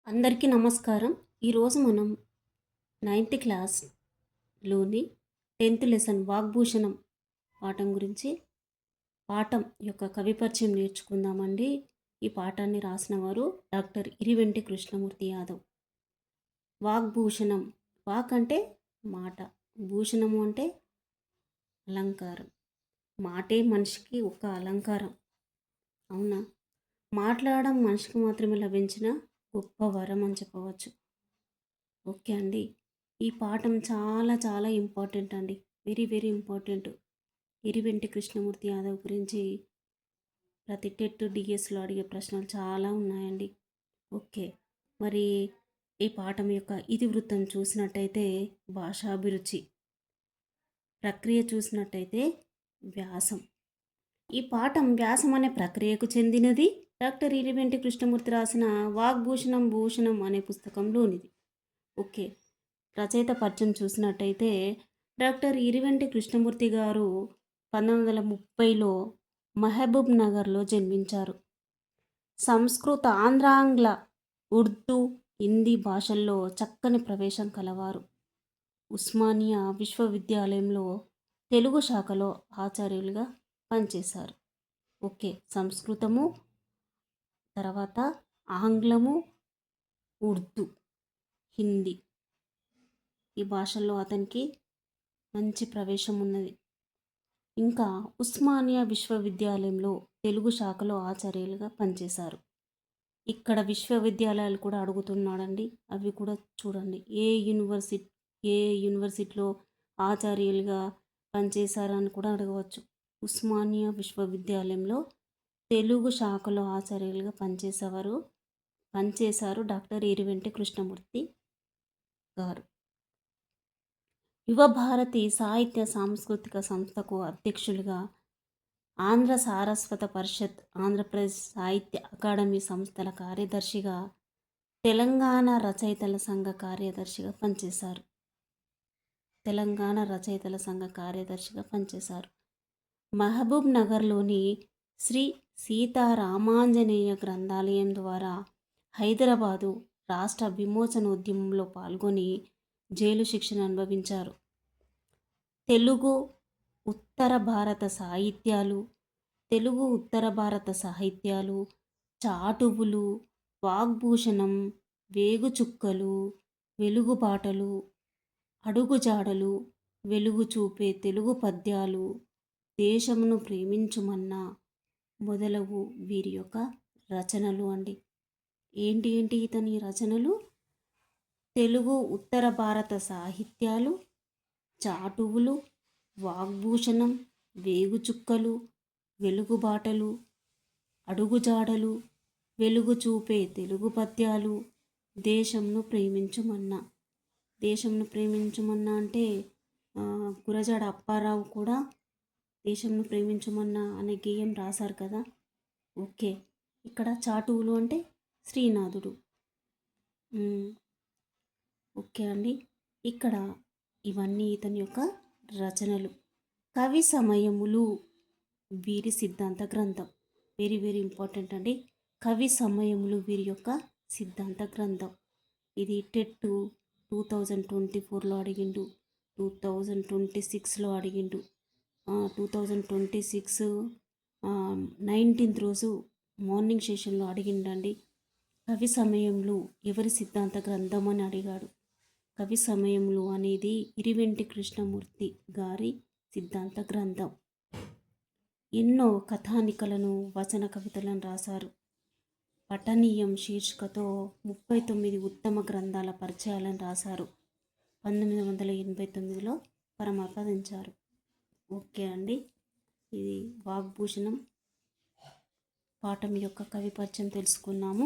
అందరికీ నమస్కారం. ఈరోజు మనం నైన్త్ క్లాస్‌లోని 10th లెసన్ వాగ్భూషణం పాఠం యొక్క కవి పరిచయం నేర్చుకుందామండి. ఈ పాఠాన్ని రాసిన వారు డాక్టర్ ఇరివెంటి కృష్ణమూర్తి యాదవ్. వాగ్భూషణం, వాక్ అంటే మాట, భూషణము అంటే అలంకారం. మాటే మనిషికి ఒక అలంకారం. అవునా? మాట్లాడడం మనిషికి మాత్రమే లభించిన గొప్ప వరం అని చెప్పవచ్చు. ఓకే అండి. ఈ పాఠం చాలా చాలా ఇంపార్టెంట్ అండి. Very very important. Iriventi Krishnamurthy Yadav గురించి ప్రతి టెట్ డిఎస్లో అడిగే ప్రశ్నలు చాలా ఉన్నాయండి. ఓకే, మరి ఈ పాఠం యొక్క ఇతివృత్తం చూసినట్టయితే భాషాభిరుచి, ప్రక్రియ చూసినట్టయితే వ్యాసం. ఈ పాఠం వ్యాసం అనే ప్రక్రియకు చెందినది. డాక్టర్ ఇరివెంటి కృష్ణమూర్తి రాసిన వాగ్భూషణం భూషణం అనే పుస్తకంలోనిది. ఓకే, రచయిత పరిచయం చూసినట్టయితే డాక్టర్ ఇరివెంటి కృష్ణమూర్తి గారు 1930లో మహబూబ్ నగర్లో జన్మించారు. సంస్కృత, ఆంధ్ర, ఉర్దూ, హిందీ భాషల్లో చక్కని ప్రవేశం కలవారు. ఉస్మానియా విశ్వవిద్యాలయంలో తెలుగు శాఖలో ఆచార్యులుగా పనిచేశారు. ఓకే, సంస్కృతము, తర్వాత ఆంగ్లము, ఉర్దూ, హిందీ ఈ భాషల్లో అతనికి మంచి ప్రవేశం ఉన్నది. ఇంకా ఉస్మానియా విశ్వవిద్యాలయంలో తెలుగు శాఖలో ఆచార్యులుగా పనిచేశారు. ఇక్కడ విశ్వవిద్యాలయాలు కూడా అడుగుతున్నాడండి, అవి కూడా చూడండి. ఏ యూనివర్సిటీలో ఆచార్యులుగా పనిచేశారని కూడా అడగవచ్చు. ఉస్మానియా విశ్వవిద్యాలయంలో తెలుగు శాఖలో ఆచార్యులుగా పనిచేశారు డాక్టర్ ఇరివెంటి కృష్ణమూర్తి గారు. యువభారతి సాహిత్య సాంస్కృతిక సంస్థకు అధ్యక్షులుగా, ఆంధ్ర సారస్వత పరిషత్, ఆంధ్రప్రదేశ్ సాహిత్య అకాడమీ సంస్థల కార్యదర్శిగా, తెలంగాణ రచయితల సంఘ కార్యదర్శిగా పనిచేశారు. మహబూబ్ నగర్లోని శ్రీ సీతారామాంజనేయ గ్రంథాలయం ద్వారా హైదరాబాదు రాష్ట్ర విమోచనోద్యమంలో పాల్గొని జైలు శిక్షను అనుభవించారు. తెలుగు ఉత్తర భారత సాహిత్యాలు, చాటువులు, వాగ్భూషణం, వేగుచుక్కలు, వెలుగుబాటలు, అడుగుజాడలు, వెలుగు చూపే తెలుగు పద్యాలు, దేశమును ప్రేమించుమన్నా మొదలగు వీరి యొక్క రచనలు అండి. ఏంటి ఇతని రచనలు? తెలుగు ఉత్తర భారత సాహిత్యాలు, చాటువులు, వాగ్భూషణం, వేగుచుక్కలు, వెలుగుబాటలు, అడుగుజాడలు, వెలుగు చూపే తెలుగు పద్యాలు, దేశంను ప్రేమించుమన్నా అంటే గురజాడ అప్పారావు కూడా దేశంను ప్రేమించుమన్నా అనే గేయం రాశారు కదా. ఓకే, ఇక్కడ చాటువులు అంటే శ్రీనాథుడు. ఓకే అండి, ఇక్కడ ఇవన్నీ ఇతని యొక్క రచనలు. కవి సమయములు వీరి సిద్ధాంత గ్రంథం. వెరీ వెరీ ఇంపార్టెంట్ అండి. కవి సమయములు వీరి యొక్క సిద్ధాంత గ్రంథం. ఇది టెట్ 2024లో అడిగిండు, 2026లో అడిగిండు, 2026 19th రోజు మార్నింగ్ సెషన్లో అడిగిండండి. కవి సమయంలో ఎవరి సిద్ధాంత గ్రంథం అని అడిగాడు. కవి సమయంలో అనేది ఇరివెంటి కృష్ణమూర్తి గారి సిద్ధాంత గ్రంథం. ఎన్నో కథానికలను, వచన కవితలను రాశారు. పఠనీయం శీర్షికతో 39 ఉత్తమ గ్రంథాల పరిచయాలను రాశారు. 1989లో పరమపదించారు. ఓకే అండి, ఇది వాగ్భూషణం పాఠం యొక్క కవి పరిచయం తెలుసుకున్నాము.